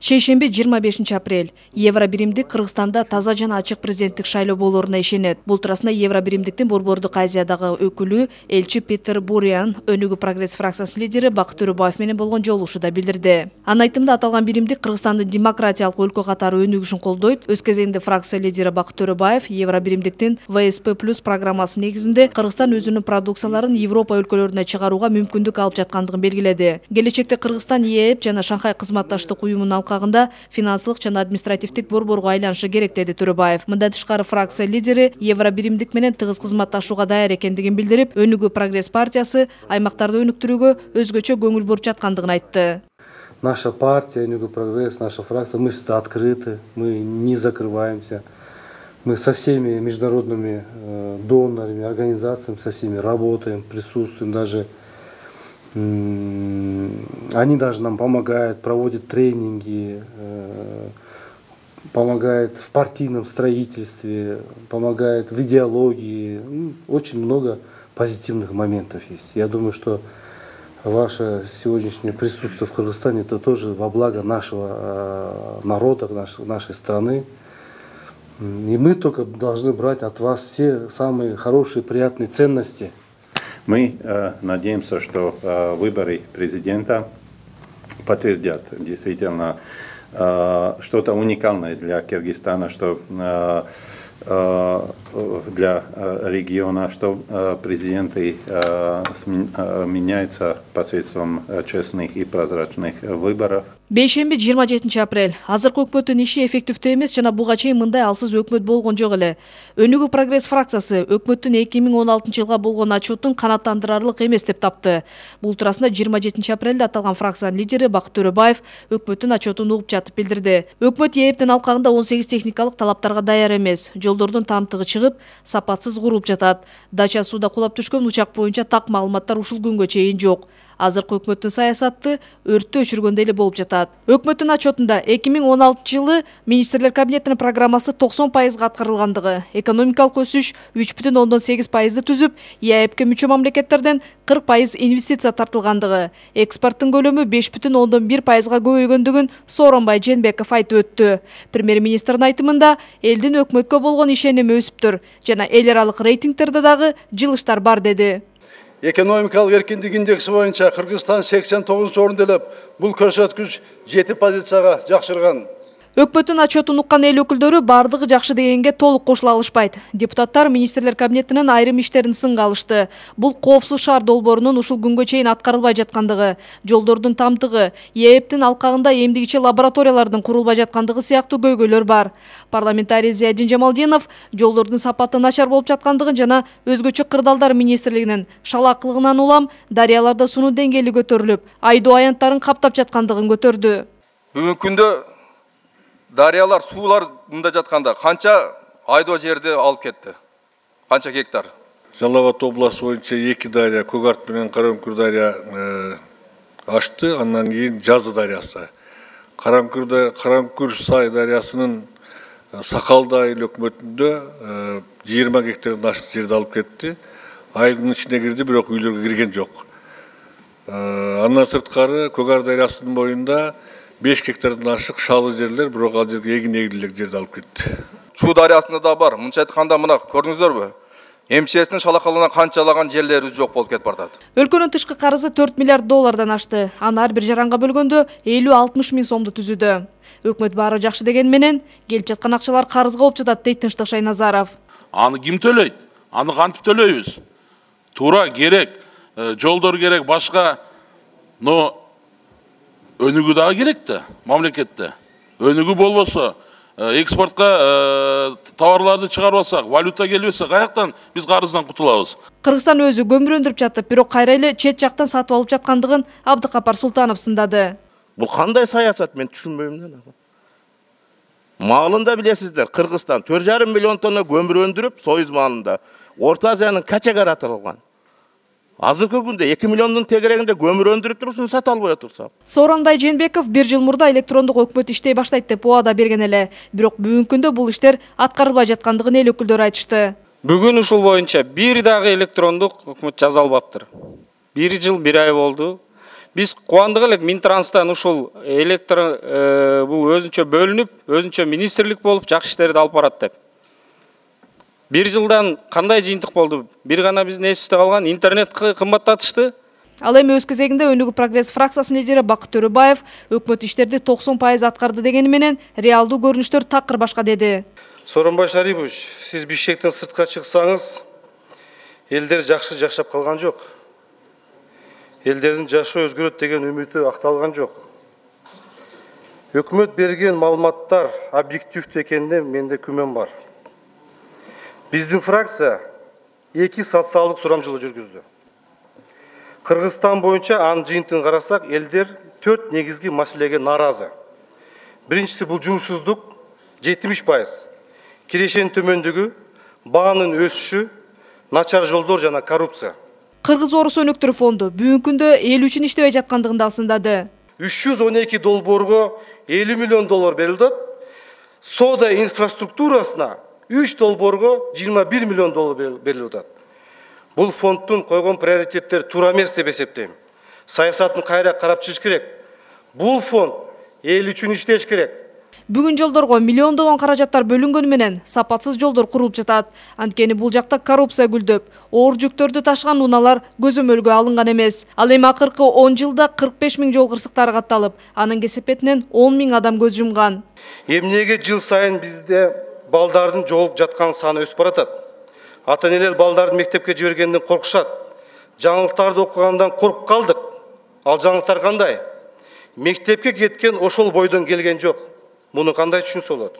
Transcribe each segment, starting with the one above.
Шейшемби 25 апрель. Евробиримдик Кыргызстанда таза жана ачык президенттик шайлоо болоруна ишенет. Бул туурасында Евробиримдиктин Борбордук Азиядагы өкүлү элчи Петер Буриан Өнүгүү прогресс фракциясынын лидери Бакыт Төрөбаев менен болгон жолугушууда билдирди. Анын айтымында аталган биримдик Кыргызстандын демократиялык өлкө катары өнүгүшүн колдойт. Өз кезегинде фракция лидери Бакыт Төрөбаев Евробиримдиктин ВСП+ программасы негизинде Кыргызстан өзүнүн продукцияларын Европа өлкөлөрүнө чыгарууга мүмкүндүк алып жаткандыгын белгиледи. Келечекте Кыргызстан ЕЭП жана Шанхай кызматташтык уюмунун алкагында финансылык жана административдик борборго айланышы керек, деди Төрөбаев. Мындан тышкары фракция лидери Евробиримдик менен тыгыз кызматташууга даяр экендигин билдирип, Өнүгүү прогресс партиясы аймактарды өнүктүрүүгө өзгөчө көңүл буруп жаткандыгын айтты. Наша партия, Өнүгүү прогресс, наша фракция, мы всегда открыты, мы не закрываемся. Мы со всеми международными донорами, организациями, со всеми работаем, присутствуем, даже они даже нам помогают, проводят тренинги, помогают в партийном строительстве, помогают в идеологии. Очень много позитивных моментов есть. Я думаю, что ваше сегодняшнее присутствие в Кыргызстане это тоже во благо нашего народа, нашей страны. И мы только должны брать от вас все самые хорошие, приятные ценности. Мы надеемся, что выборы президента подтвердят действительно что-то уникальное для Кыргызстана, что для региона, что президенты меняются посредством честных и прозрачных выборов. Бейшемби 27 апрель. Азыркы өкмөттүн иши эффективдүү эмес жана буга чейин мындай алсыз өкмөт болгон жок эле. Өнүгүү прогресс фракциясы өкмөттүн 2016 жылга болгон отчетун канааттандырарлык эмес деп тапты. Бул туурасында 27 апрелде аталган фракциянын лидери Бакыт Төрөбаев өкмөттүн отчетун угуп жатып билдирди. Өкмөт ЕЭПтин алкагында 18 техникалык талаптарга даяр эмес. Жолдордун тамтыгы чыгып, сапатсыз курулуп жатат. Дача сууда кулап түшкөн учак боюнча так маалыматтар ушул күнгө чейин жок. Азыркы өкмөттүн саясаты өрттү өчүргөндөй эле болуп жатат. Өкмөттүн отчетунда 2016 жылы министрлер кабинетинин программасы 90%га аткарылгандыгы, экономикалык өсүш 3,8%ды түзүп, ЕАЭПке мүчө мамлекеттерден 40% инвестиция тартылгандыгы, экспорттун көлөмү 5,1%га көбөйгөндүгүн Сооронбай Жээнбеков айтып өттү. Премьер-министрдин айтымында элдин өкмөткө болгон ишеними өсүптүр жана эл аралык рейтингтерде дагы жылыштар бар, деди. Ekonomikалық эркиндик индекси боюнча Кыргызстан 89 орунду элеп, бул көрсөткүч 7 позицияга жакшырган. Өкмөттүн отчетун уккан эл өкүлдөрү бардыгы жакшы дегенге толук кошула алышпайт. Депутаттар министрлер кабинетинин айрым иштерин сынга алышты. Бул коопсуз шаар долбоорунун ушул күнгө чейин аткарылбай жаткандыгы, жолдордун тамтыгы, ЕЭПтин алкагында эмдигичи лабораториялардын курулбай жаткандыгы сыяктуу көйгөйлөр бар. Парламентарий Зиядин Жамалдинов жолдордун сапаты начар болуп жаткандыгын жана өзгөчө кырдаалдар министрлигинин шалаакылыгынан улам дарыяларда сунуу деңгээли көтөрүлүп, айдоо аянттарын каптап жаткандыгын көтөрдү. Бүгүнкү күндө дарыялар суулар мында жатканда канча айдоо жерди алып кетти? Канча гектар? Жалал Абад областы боюнча 2 дарыя, Көк Арт менен Караөңкүр дарыя ашты, андан кийин Жазы дарыясы. Караөңкүр Сай дарыясынын Сакалды айыл өкмөтүндө 20 гектардан ашык жерди алып кетти. Айылдын ичине кирди, бирок үйлөргө кирген жок. Андан сырткары Көк Арт дарыясынын боюнда 5 гектардан ашык шалы жерлер, бирок ал жерге эгин эгилек жерди алып кетти. Чуу дарыясында да бар. Мынча айтканда мына көрдүңүздөрбү? МЧСтин шалакалыгынан канчалаган жерлерибиз жок болуп кетип бартат. Өлкөнүн тышкы карызы 4 миллиард доллардан ашты. Аны ар бир жаранга бөлгөндө 50-60 миң сомду түзүүдө. Өкмөт баары жакшы деген менен келип жаткан акчалар карызга болуп жатат, дейт Тынчтык Шайназаров. Аны ким төлөйт? Аны кантип төлөйбүз? Туура керек, жолдор керек, башка, но өнүгүү дагы керек да, мамлекетте. Өнүгүү болбосо, экспортко товарларды чыгарбасак, валюта келбесе, каяктан биз карыздан кутулабыз? Кыргызстан өзү көмүр өндүрүп жатып, бирок кайра эле чет жактан сатып алып жаткандыгын Абдыкапар Султанов сындады. Бул кандай саясат, мен түшүнбөйм да. Маалында билесиздер, Кыргызстан 4,5 миллион тонна көмүр өндүрүп, Союз маалында Орта Азиянын кача каратылган. Азыркы күндө 2 миллиондун тегерегинде көмүр өндүрүп турсун, сата албай отурса. Сооронбай Жээнбеков 1 жыл мурда электрондук өкмөт иштей баштайт деп убада берген эле. Бирок бүгүнкү күндө бул иштер аткарылбай жаткандыгын эл өкүлдөрү айтышты. Бүгүн ушул боюнча бир дагы электрондук өкмөт жаза албаптыр. 1 жыл 1 ай болду. Биз кубандык элек Минтранстан ушул электр бул өзүнчө бөлүнүп, өзүнчө министрлик болуп, жакшы иштерди алып барат деп. Bir жылдан кандай жыйынтык болду? Бир гана биздин эсибизде калган интернет кымбаттатышты. Ал эми өз кезегинде Өнүгүү прогресс фракциясынын лидери Бакыт Төрөбаев өкмөт иштерди 90% аткарды дегени менен реалдуу көрүнүштөр такыр башка деди. Сооронбай Шарипович, сиз Бишкектен сыртка чыксаңыз, элдер жакшы жашап калган жок. Элдердин жашоо өзгөрөт деген үмүтү акталган жок. Өкмөт берген маалыматтар объективдүү экенине менде күмөн бар. Биздин фракция 2 социалдык сурамжылоо жүргүздү. Кыргызстан боюнча анын жыйынтыгын карасак, элдер 4 негизги маселеге нааразы. Биринчиси бул жумушсуздук 70%, кирешенин төмөндүгү, баанын өсүшү, начар жолдор жана коррупция. Кыргыз Орус өнөктөрү фонду бүгүнкү күндө эл үчүн иштебей жаткандыгын да сындады. 312 долбоорго 50 миллион доллар берилди. Сода инфраструктурасына 3 долбоорго 21 миллион доллар берилди. Бул фонддун койгон приоритеттери туура эмес деп эсептейм. Саясатын кайра карап чыгыш керек. Бул фонд эл үчүн иштеш керек. Бүгүн жолдорго миллиондогон каражаттар бөлүнгөнү менен сапатсыз жолдор курулуп жатат. Анткени бул жакта коррупция гүлдөп, оор жүктөрдү ташыган унаалар көзөмөлгө алынган эмес. Ал эми акыркы 10 жылда 45 000 жол кырсыктары катталып, анын кесепетинен 10 000 адам көз жумган. Эмнеге жыл сайын бизде балдардын жоголуп жаткан саны өсүп баратат? Ата-энелер балдарды мектепке жибергенден коркушат. Жаңылыктарды окугандан коркуп калдык. Ал жаңылыктар кандай? Мектепке кеткен ошол бойдон келген жок. Муну кандай түшүнсө болот?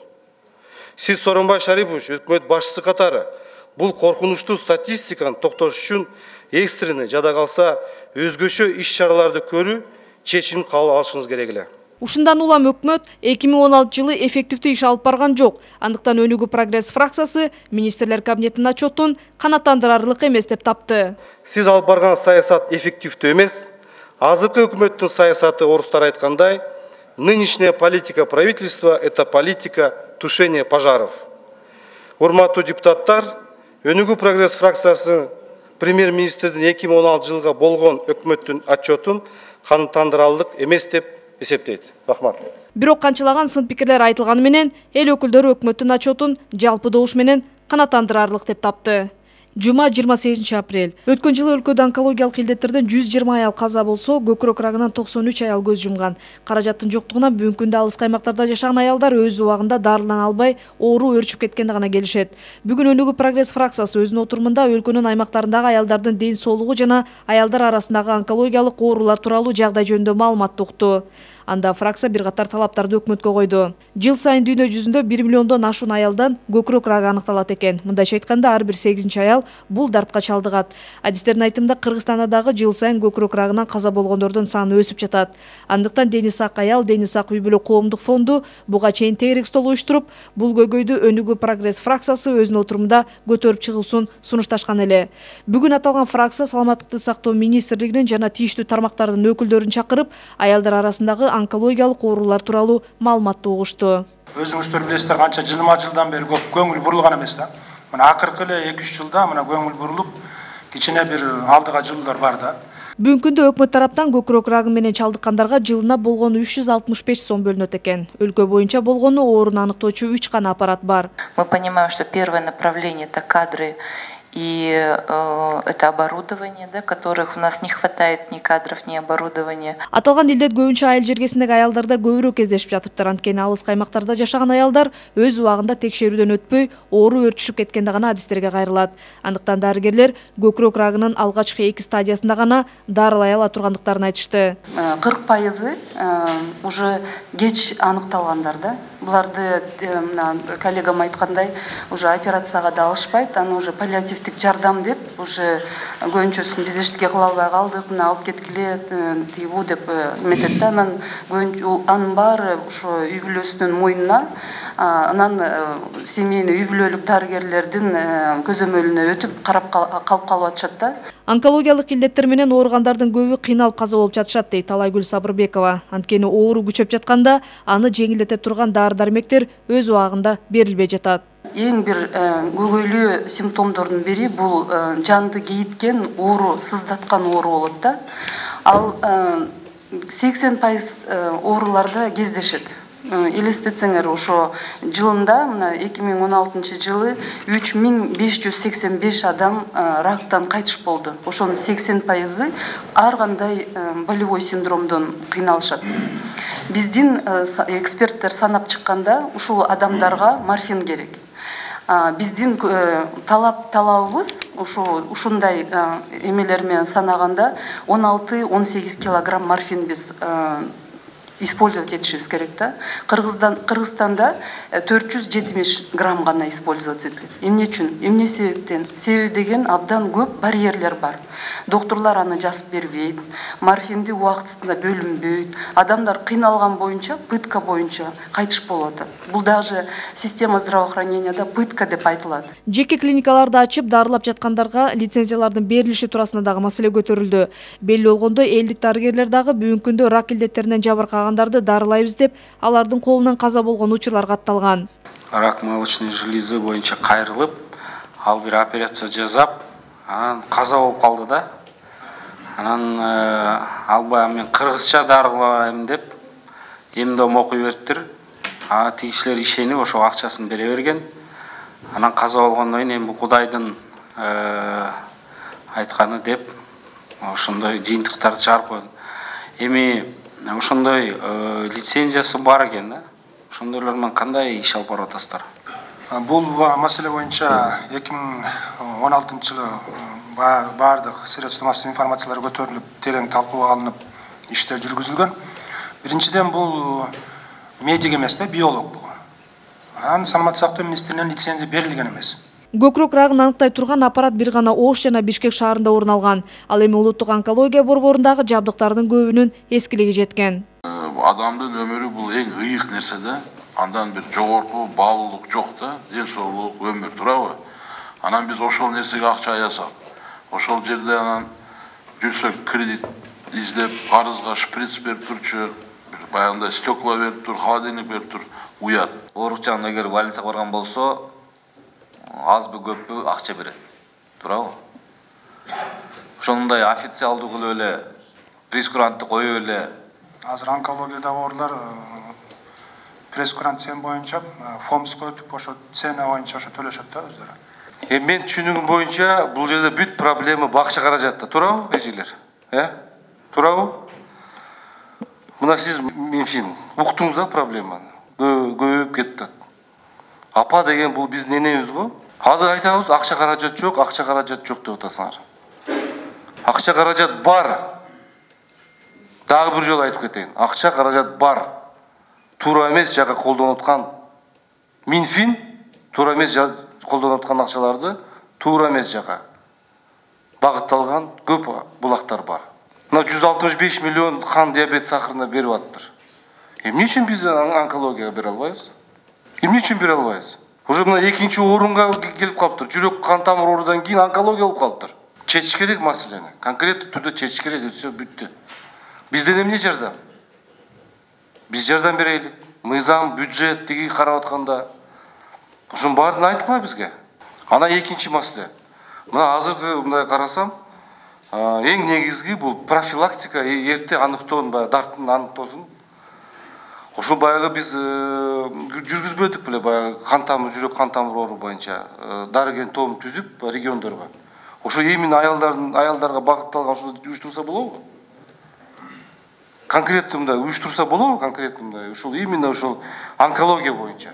Сиз Сооронбай Шарипович, өкмөт башчысы катары бул коркунучтуу статистиканы токтотуш үчүн экстренный жада калса өзгөчө иш-чараларды көрүү, чечим кабыл алышыңыз керек эле. Ушундан улам өкмөт 2016 жылы эффективдүү иш алып барган жок. Андыктан Өнүгүү прогресс фракциясы министрлер кабинетинин отчетун канааттандырарлык эмес деп тапты. Сиз алып барган саясат эффективдүү эмес. Азыркы өкмөттүн саясаты орустар айткандай, нынешняя политика правительства – это политика тушения пожаров. Урматтуу депутаттар, Өнүгүү прогресс фракциясы премьер-министрдин 2016 жылга болгон өкмөттүн отчетун канааттандырарлык эмес деп эсептейт. Рахмат. Бирок канчалаган сын пикирлер айтылганы менен эл өкүлдөрү өкмөттүн отчетун жалпы добуш менен канааттандырарлык деп тапты. Жума 28 апрель. Өткөн жылы өлкөдө онкологиялык илдеттерден 120 аял каза болсо, көкүрөк рагынан 93 аял көз жумган. Каражаттын жоктугунан бүгүнкү күндө алыс каймактарда жашаган аялдар өз убагында дарылана албай, оору өрчүп кеткенди гана келишет. Бүгүн Өнүгүү прогресс фракциясы өзүнүн отурумунда өлкөнүн аймактарындагы аялдардын ден соолугу жана аялдар арасындагы онкологиялык оорулар тууралуу жагдай жөнүндө маалымат укту. Анда фракция бир катар талаптарды өкмөткө койду. Жыл сайын дүйнө жүзүндө 1 миллиондон ашуун аялдан көкүрөк рагы аныкталат экен. Мындайча айтканда, ар бир 8-чи аял бул дартка чалдыгат. Адистердин айтымында Кыргызстанда дагы жыл сайын көкүрөк рагынан каза болгондордун саны өсүп жатат. Андыктан Дени сак аял, Дени сак үй бүлө коомдук фонду буга чейин тегерек стол уюштуруп, бул көйгөйдү Өнүгүү прогресс фракциясы өзүнүн отурумунда көтөрүп чыгуусун сунушташкан эле. Бүгүн аталган фракция саламаттыкты сактоо министрлигинин жана тийиштүү тармактардын өкүлдөрүн чакырып, аялдар арасындагы онкологиялык оорулар тууралуу маалыматты угушту. Өзүңүздөр билесиздер, канча жылдан бери көп көңүл бурулган эмес да. Мына акыркы эле 2-3 жылда мына көңүл бурулуп, кичине бир алдыга жылдар бар да. Бүгүнкү күндө өкмөт тараптан көкүрөк рагы менен чалдыккандарга жылына болгону 365 сом бөлүнөт экен. Өлкө боюнча болгону ооруну аныктоочу 3 гана аппарат бар. Мы понимаем, что первое направление это кадры и это оборудование, да, которых у нас не хватает ни кадров, ни оборудования. Аталган илдет көбүнчө айыл жергесиндеги аялдарда көбүрөөк кездешип жатыптыр. Анткени алыс каймактарда жашаган аялдар өз убагында текшерүүдөн өтпөй, оору өрчүшүп кеткенде гана адистерге кайрылат. Андыктан дарыгерлер көкүрөк рагынын алгачкы 2 стадиясында гана дарылай ала тургандыктарын айтышты. 40% уже кеч аныкталгандар да. Буларды коллегам айткандай, уже операцияга да алышпайт, аны уже паллиативдик жардам деп, уже көбүнчөсүн биз эчтеке кыла албай калдык, мына алып кеткиле, тигибу деп эметет да, анын баары ошо үй бүлөсүнүн мойнуна, анан семейный үй бүлөлүк дарыгерлердин көзөмөлүнө өтүп карап калып атышат да. Онкологиялык илдеттер менен ооругандардын көбү кыйналып каза болуп жатышат дейт Талайгүл Сабырбекова. Анткени оору күчөп жатканда аны жеңилдете турган дары-дармектер өз убагында берилбей жатат. Эң бир көйгөйлүү симптомдордун бири бул жанды кейиткен оору, сыздаткан оору болот да. Ал 80% ооруларда кездешет. Элестетсеңер, ошо жылында, мына 2016 жылы 3585 адам рактан кайтыш болду. Ошонун 80% ар кандай болевой синдромдон кыйналышат. Биздин эксперттер санап чыкканда, ушул адамдарга морфин керек. Биздин талабыбыз ушундай эмелер менен санаганда 16-18 килограмм морфин биз использовать етишибиз керек да. Кыргызстанда 470 грамм гана использовать этилет. Эмне үчүн? Эмне себептен? Себеби деген абдан көп барьерлер бар. Докторлар аны жазып бербейт, морфинди убактысында бөлүнбөйт. Адамдар кыйналган боюнча, пытка боюнча кайтыш болуп атат. Бул даже система здравоохраненияда пытка деп айтылат. Жеке клиникаларды ачып, дарылап жаткандарга лицензиялардын берилиши туурасында дагы маселе көтөрүлдү. Белли болгондой, элдик дарыгерлер дагы бүгүнкү күндө рак илдеттеринен жабыркагандарды дарылайбыз деп, алардын колунан каза болгон учурлар катталган. Рак молочной железы боюнча кайрылып, ал бир операция жасап, анан каза болуп калды да. Анан албай мен кыргызча дарылайм деп эмдом окуй бериптир. Тигишилер ишенип ошо акчасын бере берген. Анан каза болгондон кийин эми бул Кудайдын айтканы деп ошондой жыйынтыктарды чыгарып койду. Эми ошондой лицензиясы бар экен да. Ошондойлор менен кандай иш алып барып атасыздар? Бул маселе боюнча 2016 жылы бардык средства массовой информациялар көтөрүлүп, терең талкууга алынып, иштер жүргүзүлгөн. Биринчиден бул медик эмес да, биолог бул. Анан саламаттык сактоо министринен лицензия берилген эмес. Көкрөк рагын аныктай турган аппарат бир гана Ош жана Бишкек шаарында орун алган. Ал эми улуттук онкология борборундагы жабдыктардын көбүнүн эскилиги жеткен. Адамдын өмүрү бул эң ыйык нерсе да. Андан бир жогорку баалуулук жок да, ден соолук өмүр, туурабы? Анан биз ошол нерсеге акча аясак, ошол жерде анан жүрсөк кредит издеп, карызга шприц берип турчу, баягындай стекла берип тур, холодильник берип тур, уят. Оорукчан эгер больницага барган болсо, азбы көппү акча берет, туурабы? Ошондой официалдуу кылып эле, прескурантты коюп эле. Азыр онкологияда оорулар прескурант цен боюнча, фомска өтүп, ошо цена боюнча ошо төлөшөт да өздөрү. Мен түшүнүгүм боюнча бул жерде бүт проблема бакча каражатта, туурабы, эжелер? Туурабы? Мына сиз Минфин уктуңуз да проблеманы. Көбөйүп кетти. Апа деген бул биздин энебиз го. Азыр айтабыз, акча каражат жок деп атасыңар. Акча каражат бар. Дагы бир жолу айтып кетейин. Акча каражат бар. Туура эмес жака колдонуп аткан Минфин, туура эмес колдонуп аткан акчаларды туура эмес жака багытталган көп булактар бар. Мына 165 миллион кан диабет сахарына берип аттыр. Эмне үчүн биз онкологияга бере албайбыз? Эмне үчүн бере албайбыз? Уже мына экинчи орунга келип калыптыр. Жүрөк кан тамыр оорудан кийин онкология болуп калыптыр. Чечиш керек маселени. Конкреттүү түрдө чечиш керек, все бүттү. Бизден эмне жардам? Биз жардам берели. Мыйзам, бюджет тиги карап атканда ошонун баарын айткыла бизге. Ана экинчи маселе. Мына азыркы мындай карасам, эң негизги бул профилактика, эрте аныктоонун, дарттын аныктоосун. Ошол баягы биз жүргүзбөдүк беле баягы кан тамыр, жүрөк кан тамыр оору боюнча дарыгер тобун түзүп региондорго. Ошо именно аялдарга багытталган ошондо уюштурса болобу? Конкреттүү мындай уюштурса болобу? Конкреттүү мындай ушул именно ушул онкология боюнча.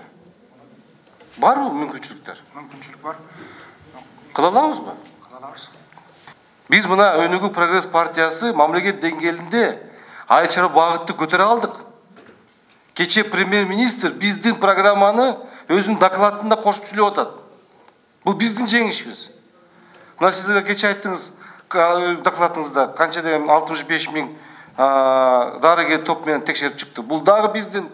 Барбы мүмкүнчүлүктөр? Мүмкүнчүлүк бар. Кыла алабызбы? Кыла алабыз. Биз мына Өнүгүү прогресс партиясы мамлекет деңгээлинде айчара багытты көтөрө алдык. Кече премьер-министр биздин программаны өзүнүн докладында кошуп сүйлөп атат. Бул биздин жеңишибиз. Мына сиз кече айттыңыз докладыңызда канча деген 65 000 дарыгер топ менен текшерип чыкты. Бул дагы биздин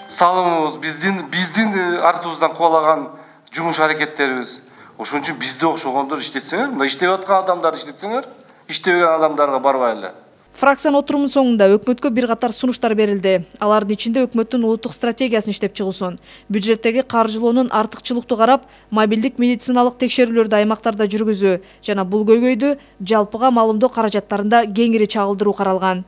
салымыбыз, биздин артыбыздан кубалаган жумуш аракеттерибиз. Ошон үчүн бизде окшогондор иштетсеңер, мына иштеп аткан адамдарды иштетсеңер, иштебеген адамдарга барбай эле. Фракциянын отурумунун соңунда өкмөткө бир катар сунуштар берилди. Алардын ичинде өкмөттүн улуттук стратегиясын иштеп чыгуусун, бюджеттеги каржылоонун артыкчылыкту карап, мобилдик медициналык текшерүүлөрдү аймактарда жүргүзүү жана бул көйгөйдү жалпыга маалымдоо каражаттарында кеңири чагылдыруу каралган.